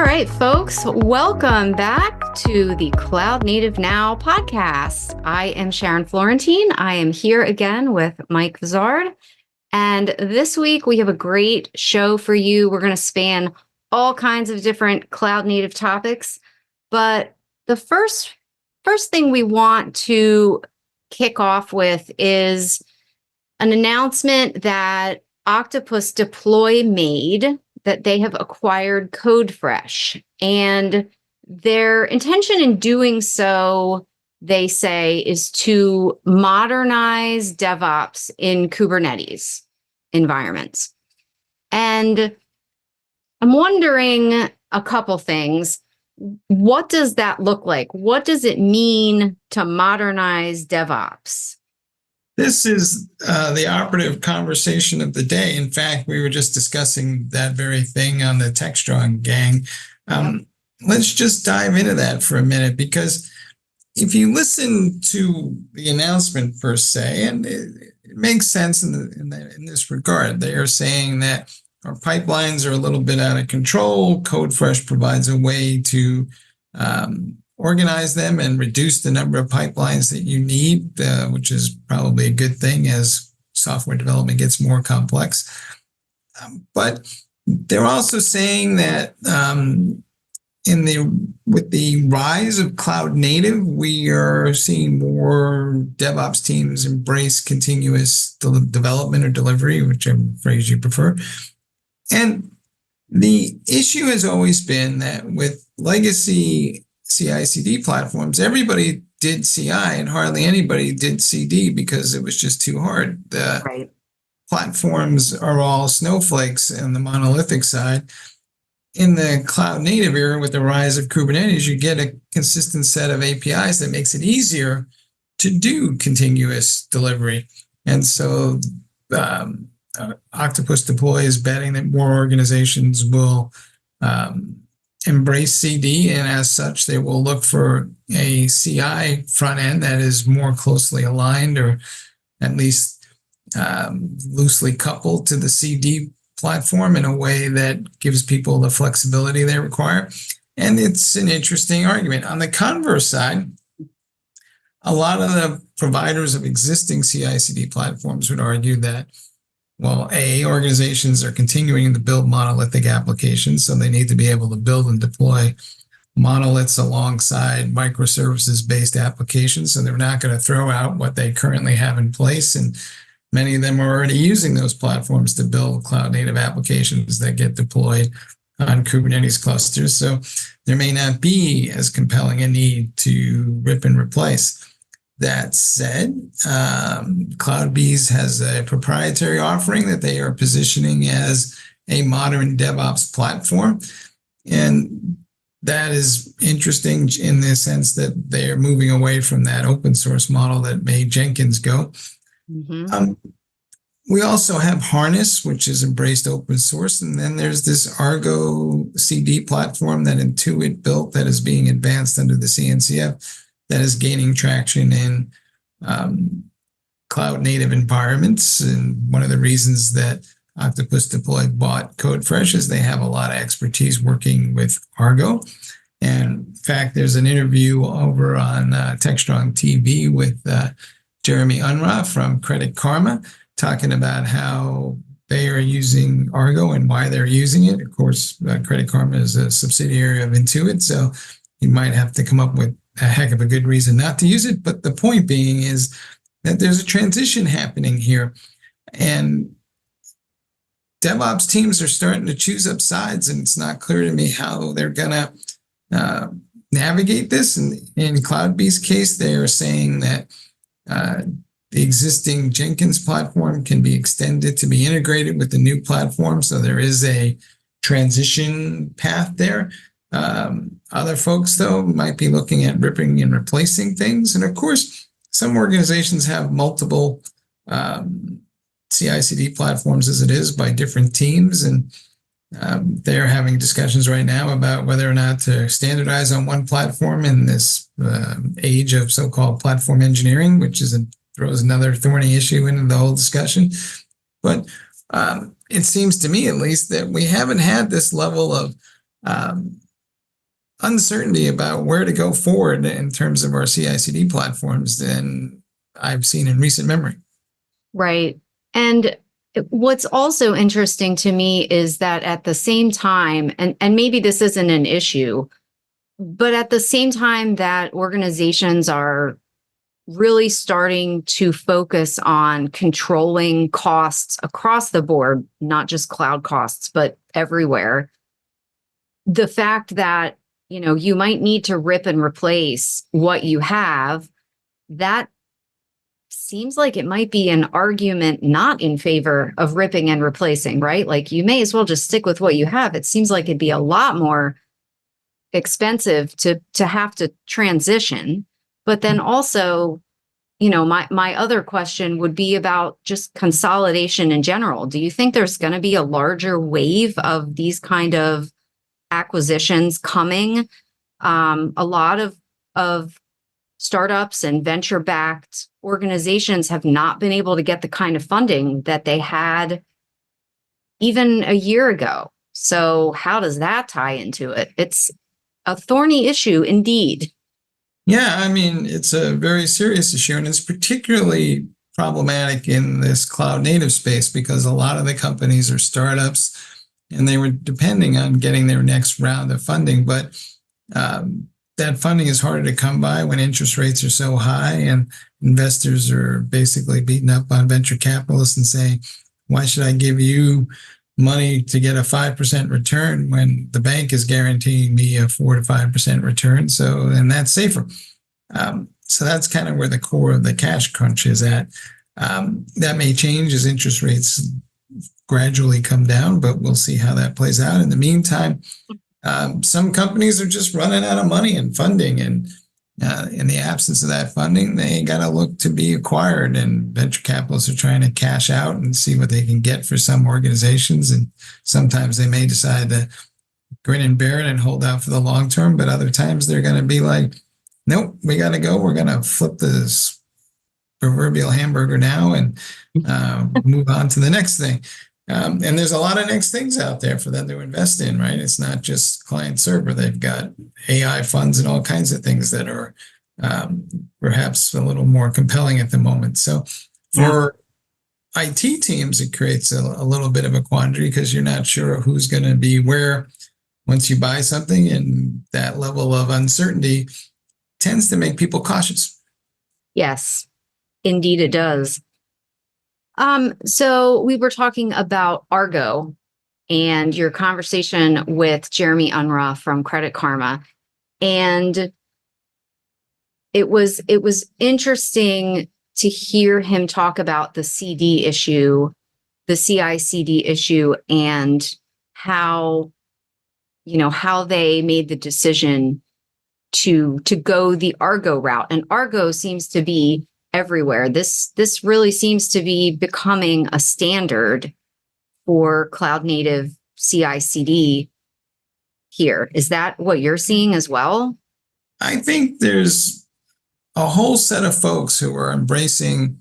right, folks, welcome back to the Cloud Native Now podcast. I am Sharon Florentine. I am here again with Mike Vizard. And this week we have a great show for you. We're going to span all kinds of different cloud native topics. But the first thing we want to kick off with is an announcement that Octopus Deploy made that they have acquired CodeFresh. And their intention in doing so, they say, is to modernize DevOps in Kubernetes environments. And I'm wondering a couple things. What does that look like? What does it mean to modernize DevOps? This is the operative conversation of the day. In fact, we were just discussing that very thing on the TechStrong gang. Let's just dive into that for a minute, because if you listen to the announcement per se, and it makes sense in this regard, they are saying that our pipelines are a little bit out of control. CodeFresh provides a way to organize them and reduce the number of pipelines that you need, which is probably a good thing as software development gets more complex. But they're also saying that with the rise of cloud native, we are seeing more DevOps teams embrace continuous development or delivery, whichever phrase you prefer. And the issue has always been that with legacy CI/CD platforms, everybody did CI and hardly anybody did CD because it was just too hard. The platforms are all snowflakes on the monolithic side. In the cloud native era, with the rise of Kubernetes, you get a consistent set of APIs that makes it easier to do continuous delivery. And so Octopus Deploy is betting that more organizations will embrace CD, and as such, they will look for a CI front end that is more closely aligned, or at least loosely coupled to the CD platform in a way that gives people the flexibility they require. And it's an interesting argument. On the converse side, a lot of the providers of existing CI/CD platforms would argue that, well, organizations are continuing to build monolithic applications, so they need to be able to build and deploy monoliths alongside microservices-based applications, so they're not going to throw out what they currently have in place. And many of them are already using those platforms to build cloud-native applications that get deployed on Kubernetes clusters. So there may not be as compelling a need to rip and replace. That said, CloudBees has a proprietary offering that they are positioning as a modern DevOps platform. And that is interesting in the sense that they're moving away from that open source model that made Jenkins go. Mm-hmm. We also have Harness, which has embraced open source. And then there's this Argo CD platform that Intuit built that is being advanced under the CNCF, that is gaining traction in cloud native environments. And one of the reasons that Octopus Deploy bought CodeFresh is they have a lot of expertise working with Argo. And in fact, there's an interview over on TechStrong TV with Jeremy Unruh from Credit Karma, talking about how they are using Argo and why they're using it. Of course, Credit Karma is a subsidiary of Intuit, so you might have to come up with a heck of a good reason not to use it. But the point being is that there's a transition happening here, and DevOps teams are starting to choose up sides, and it's not clear to me how they're going to navigate this. And in CloudBees' case, they are saying that the existing Jenkins platform can be extended to be integrated with the new platform. So there is a transition path there. Other folks, though, might be looking at ripping and replacing things. And of course, some organizations have multiple CI/CD platforms as it is by different teams. And they're having discussions right now about whether or not to standardize on one platform in this age of so-called platform engineering, which throws another thorny issue into the whole discussion. But it seems to me, at least, that we haven't had this level of uncertainty about where to go forward in terms of our CI/CD platforms than I've seen in recent memory. Right. And what's also interesting to me is that at the same time, and maybe this isn't an issue, but at the same time that organizations are really starting to focus on controlling costs across the board, not just cloud costs, but everywhere, the fact that, you might need to rip and replace what you have, that seems like it might be an argument not in favor of ripping and replacing, right? Like you may as well just stick with what you have. It seems like it'd be a lot more expensive to have to transition. But then also, my other question would be about just consolidation in general. Do you think there's going to be a larger wave of these kind of acquisitions coming? A lot of startups and venture-backed organizations have not been able to get the kind of funding that they had even a year ago. So how does that tie into it? It's a thorny issue indeed. Yeah, I mean, it's a very serious issue, and it's particularly problematic in this cloud native space because a lot of the companies are startups and they were depending on getting their next round of funding. But that funding is harder to come by when interest rates are so high and investors are basically beating up on venture capitalists and saying, why should I give you money to get a 5% return when the bank is guaranteeing me a 4 to 5% return? And that's safer. So that's kind of where the core of the cash crunch is at. That may change as interest rates gradually come down, but we'll see how that plays out. In the meantime, some companies are just running out of money and funding, and in the absence of that funding, they got to look to be acquired, and venture capitalists are trying to cash out and see what they can get for some organizations. And sometimes they may decide to grin and bear it and hold out for the long term, but other times they're going to be like, nope, we got to go. We're going to flip this proverbial hamburger now and move on to the next thing. And there's a lot of next things out there for them to invest in, right? It's not just client server. They've got AI funds and all kinds of things that are perhaps a little more compelling at the moment. So for IT teams, it creates a little bit of a quandary because you're not sure who's going to be where once you buy something, and that level of uncertainty tends to make people cautious. Yes, indeed it does. So we were talking about Argo and your conversation with Jeremy Unruh from Credit Karma. And it was interesting to hear him talk about the CD issue, the CI/CD issue, and how they made the decision to go the Argo route. And Argo seems to be everywhere. This really seems to be becoming a standard for cloud native CI/CD here. Is that what you're seeing as well? I think there's a whole set of folks who are embracing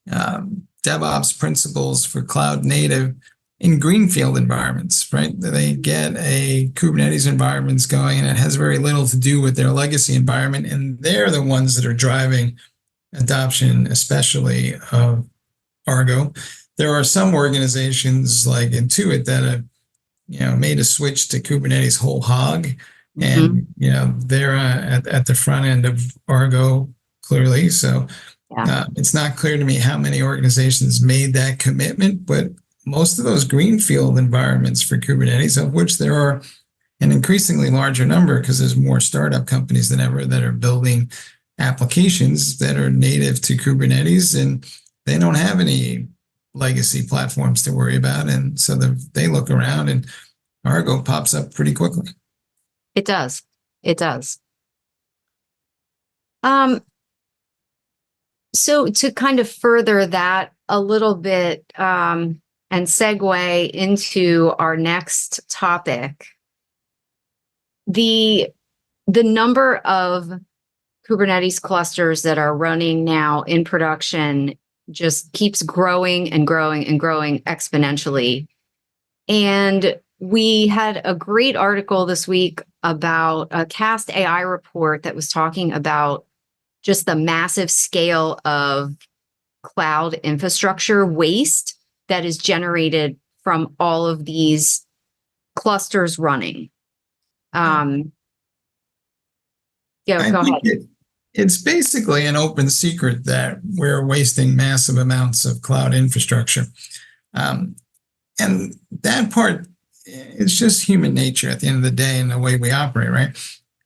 DevOps principles for cloud native in greenfield environments, right? They get a Kubernetes environments going and it has very little to do with their legacy environment. And they're the ones that are driving adoption, especially of Argo. There are some organizations like Intuit that have, made a switch to Kubernetes whole hog, and they're at the front end of Argo clearly. So it's not clear to me how many organizations made that commitment, but most of those greenfield environments for Kubernetes, of which there are an increasingly larger number because there's more startup companies than ever that are building applications that are native to Kubernetes, and they don't have any legacy platforms to worry about. And so they look around and Argo pops up pretty quickly. It does. So to kind of further that a little bit and segue into our next topic, the number of Kubernetes clusters that are running now in production just keeps growing and growing and growing exponentially. And we had a great article this week about a Cast AI report that was talking about just the massive scale of cloud infrastructure waste that is generated from all of these clusters running. Go ahead. It's basically an open secret that we're wasting massive amounts of cloud infrastructure. And that part, it's just human nature at the end of the day and the way we operate, right?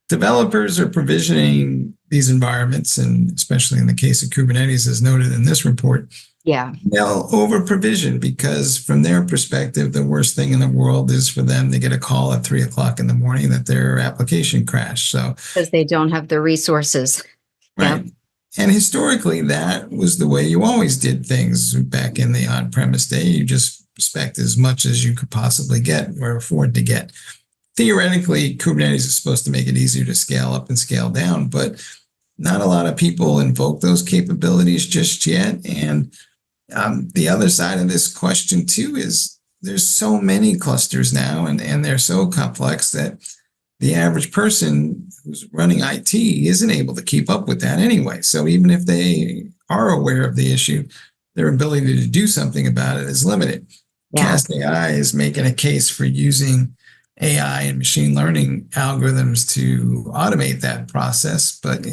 Developers are provisioning these environments, and especially in the case of Kubernetes, as noted in this report, they'll over provision because from their perspective, the worst thing in the world is for them to get a call at 3:00 in the morning that their application crashed. So because they don't have the resources. Right. Yep. And historically, that was the way you always did things back in the on-premise day. You just spec as much as you could possibly get or afford to get. Theoretically, Kubernetes is supposed to make it easier to scale up and scale down, but not a lot of people invoke those capabilities just yet. And the other side of this question, too, is there's so many clusters now, and they're so complex that the average person who's running IT isn't able to keep up with that anyway. So even if they are aware of the issue, their ability to do something about it is limited. Cast AI is making a case for using AI and machine learning algorithms to automate that process. But,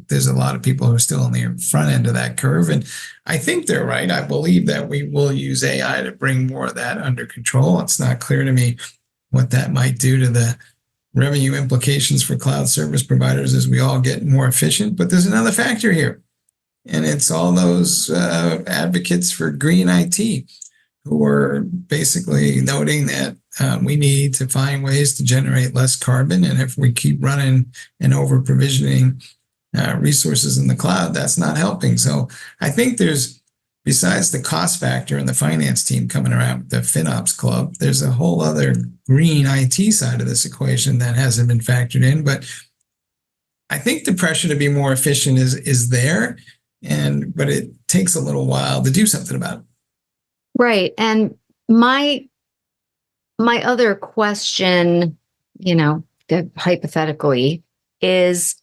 there's a lot of people who are still on the front end of that curve. And I think they're right. I believe that we will use AI to bring more of that under control. It's not clear to me what that might do to the revenue implications for cloud service providers as we all get more efficient. But there's another factor here, and it's all those advocates for green IT who are basically noting that we need to find ways to generate less carbon. And if we keep running and over provisioning resources in the cloud, that's not helping. So I think there's, besides the cost factor and the finance team coming around with the FinOps club, there's a whole other green IT side of this equation that hasn't been factored in. But I think the pressure to be more efficient is there, but it takes a little while to do something about it. Right. And my other question, hypothetically, is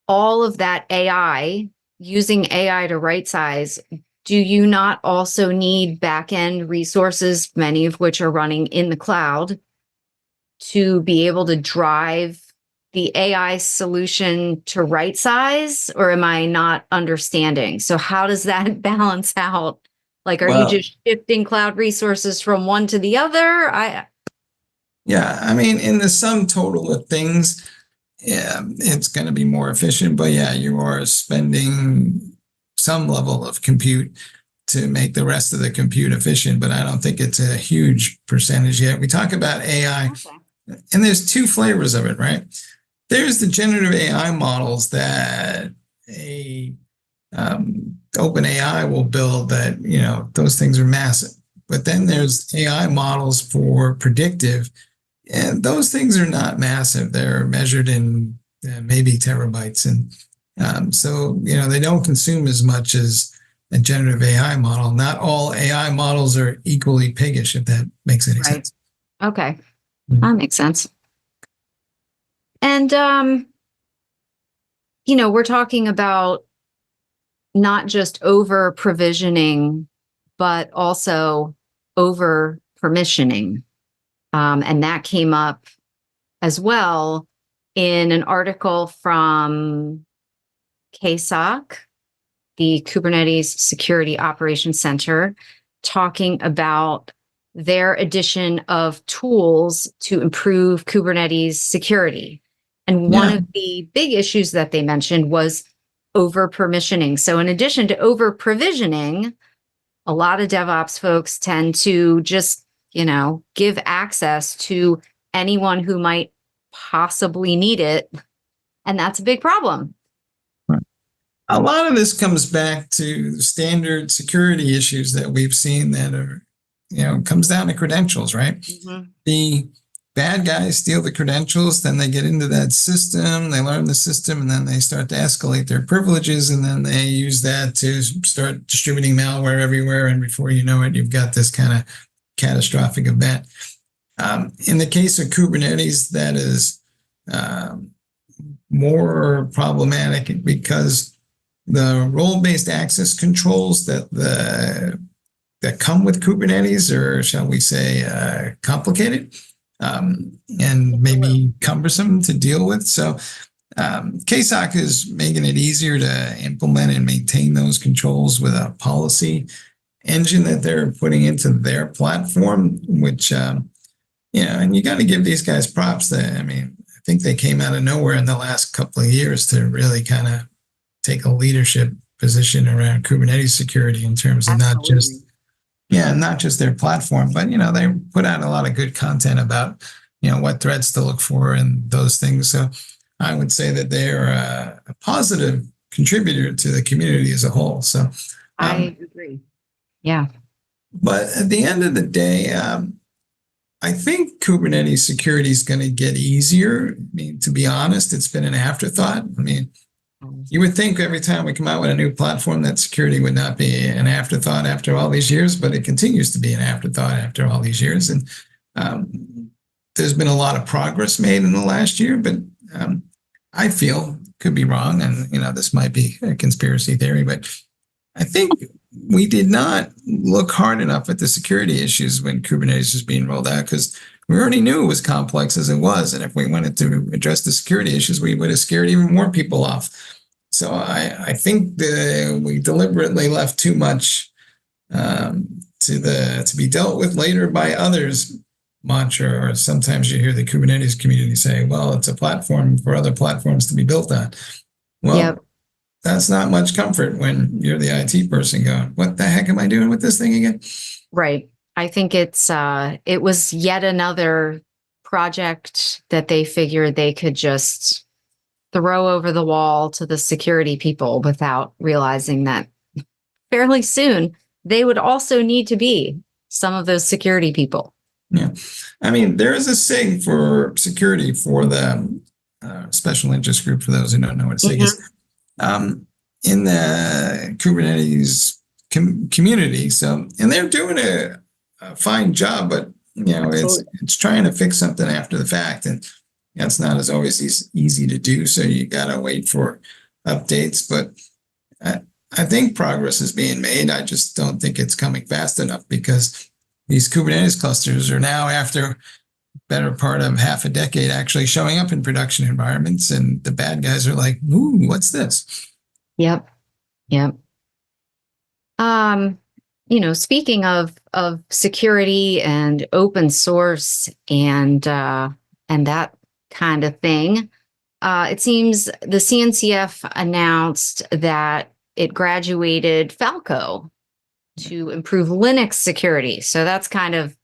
all of that AI, using AI to right size, do you not also need back-end resources, many of which are running in the cloud, to be able to drive the AI solution to right size? Or am I not understanding? So how does that balance out? Like, are you just shifting cloud resources from one to the other? In the sum total of things, it's going to be more efficient. But you are spending some level of compute to make the rest of the compute efficient, but I don't think it's a huge percentage yet. We talk about AI, and there's two flavors of it, right? There's the generative AI models that OpenAI will build that, those things are massive. But then there's AI models for predictive, and those things are not massive. They're measured in maybe terabytes. And so, they don't consume as much as a generative AI model. Not all AI models are equally piggish, if that makes any sense. Okay. That makes sense. And, we're talking about not just over provisioning, but also over permissioning. And that came up as well in an article from CxO, the Kubernetes Security Operations Center, talking about their addition of tools to improve Kubernetes security. And one of the big issues that they mentioned was over permissioning. So in addition to over provisioning, a lot of DevOps folks tend to just, give access to anyone who might possibly need it. And that's a big problem. A lot of this comes back to standard security issues that we've seen that are, comes down to credentials, right? Mm-hmm. The bad guys steal the credentials, then they get into that system, they learn the system, and then they start to escalate their privileges, and then they use that to start distributing malware everywhere. And before you know it, you've got this kind of catastrophic event. In the case of Kubernetes, that is more problematic because the role-based access controls that come with Kubernetes, or shall we say, complicated and maybe cumbersome to deal with. So CxO is making it easier to implement and maintain those controls with a policy engine that they're putting into their platform, which, and you got to give these guys props. I think they came out of nowhere in the last couple of years to really kind of take a leadership position around Kubernetes security in terms of not just their platform, but, they put out a lot of good content about, what threats to look for and those things. So I would say that they're a positive contributor to the community as a whole. So I agree. Yeah. But at the end of the day, I think Kubernetes security is going to get easier. To be honest, it's been an afterthought. You would think every time we come out with a new platform that security would not be an afterthought after all these years, but it continues to be an afterthought after all these years. And there's been a lot of progress made in the last year, but I feel, could be wrong, and this might be a conspiracy theory, but I think we did not look hard enough at the security issues when Kubernetes was being rolled out, because we already knew it was complex as it was. And if we wanted to address the security issues, we would have scared even more people off. So I think we deliberately left too much to be dealt with later by others mantra, or sometimes you hear the Kubernetes community say, well, it's a platform for other platforms to be built on. Well, yep. That's not much comfort when you're the IT person going, what the heck am I doing with this thing again? Right. I think it was yet another project that they figured they could just throw over the wall to the security people without realizing that fairly soon they would also need to be some of those security people. Yeah. There is a SIG for security for the special interest group, for those who don't know what a SIG is. In the Kubernetes community. So, and they're doing a fine job, but it's trying to fix something after the fact, and it's not as always easy to do. So you got to wait for updates, but I think progress is being made. I just don't think it's coming fast enough, because these Kubernetes clusters are now, after better part of half a decade, actually showing up in production environments, and the bad guys are like, ooh, what's this? Yep. Speaking of security and open source and that kind of thing, it seems the CNCF announced that it graduated Falco to improve Linux security. So that's kind of,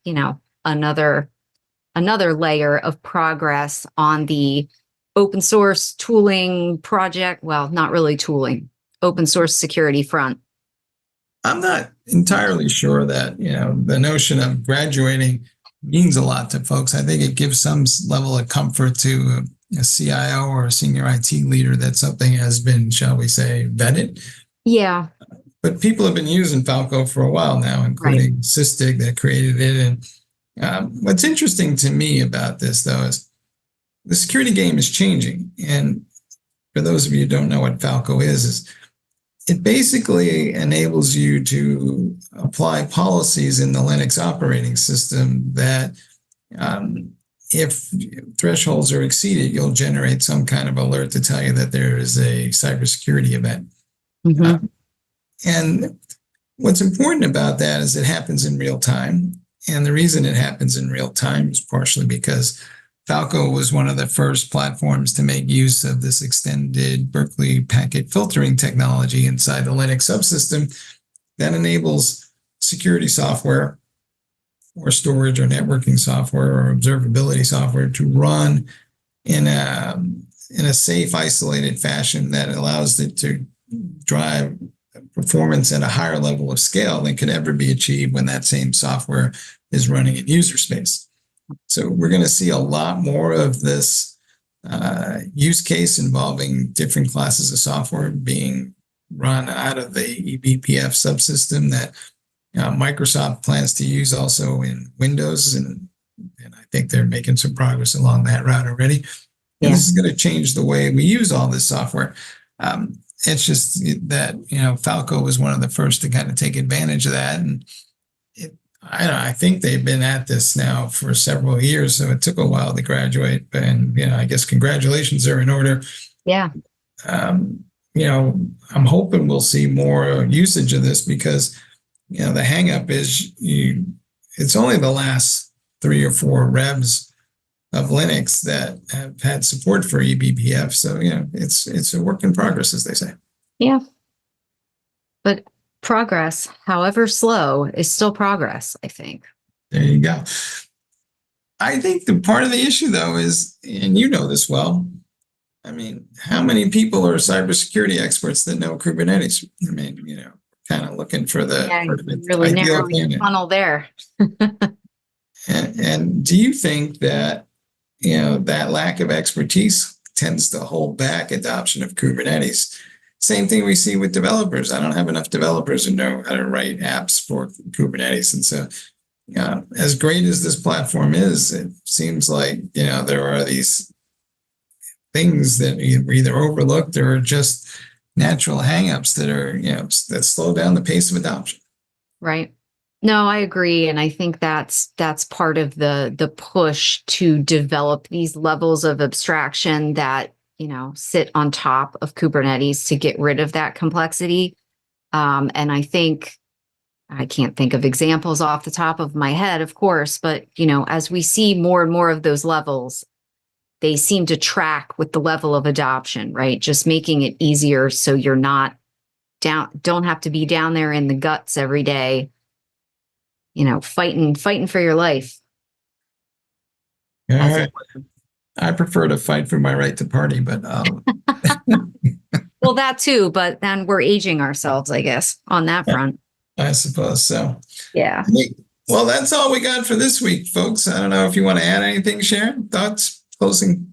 another layer of progress on the open source tooling project. Well, not really tooling, open source security front. I'm not entirely sure that, the notion of graduating means a lot to folks. I think it gives some level of comfort to a CIO or a senior IT leader that something has been, shall we say, vetted. Yeah. But people have been using Falco for a while now, including Sysdig that created it. And what's interesting to me about this, though, is the security game is changing. And for those of you who don't know what Falco is it basically enables you to apply policies in the Linux operating system that if thresholds are exceeded, you'll generate some kind of alert to tell you that there is a cybersecurity event. Mm-hmm. And what's important about that is it happens in real time. And the reason it happens in real time is partially because Falco was one of the first platforms to make use of this extended Berkeley packet filtering technology inside the Linux subsystem that enables security software or storage or networking software or observability software to run in a safe, isolated fashion that allows it to drive performance at a higher level of scale than could ever be achieved when that same software is running in user space. So we're going to see a lot more of this use case involving different classes of software being run out of the eBPF subsystem that Microsoft plans to use also in Windows. And And I think they're making some progress along that route already. And Yeah. this is going to change the way we use all this software. It's just that, Falco was one of the first to kind of take advantage of that. And I think they've been at this now for several years. So it took a while to graduate. And, I guess congratulations are in order. Yeah. I'm hoping we'll see more usage of this because, the hang up is it's only the last 3 or 4 revs of Linux that have had support for eBPF. So, it's a work in progress, as they say. Yeah. But progress, however slow, is still progress, I think. There you go. I think the part of the issue, though, is, and you know this well, how many people are cybersecurity experts that know Kubernetes? Kind of looking for the really ideal narrowing the funnel there. And do you think that, that lack of expertise tends to hold back adoption of Kubernetes? Same thing we see with developers. I don't have enough developers who know how to write apps for Kubernetes. And so, as great as this platform is, it seems like, there are these things that are either overlooked or just natural hangups that are, that slow down the pace of adoption. Right. No, I agree. And I think that's part of the push to develop these levels of abstraction that, sit on top of Kubernetes to get rid of that complexity. And I think I can't think of examples off the top of my head, of course, but, as we see more and more of those levels, they seem to track with the level of adoption, right? Just making it easier so you're not don't have to be down there in the guts every day, fighting for your life. All right. I prefer to fight for my right to party, but well, that too, but then we're aging ourselves, I guess, on that front. I suppose so. Yeah. Well, that's all we got for this week, folks. I don't know if you want to add anything, Sharon. Thoughts? Closing?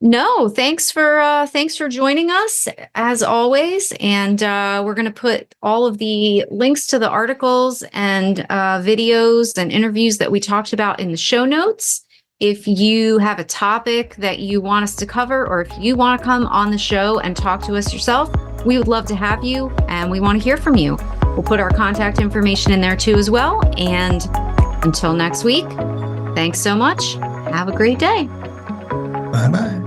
No, thanks for joining us as always. And we're going to put all of the links to the articles and videos and interviews that we talked about in the show notes. If you have a topic that you want us to cover, or if you want to come on the show and talk to us yourself, we would love to have you and we want to hear from you. We'll put our contact information in there too as well. And until next week, thanks so much. Have a great day. Bye-bye.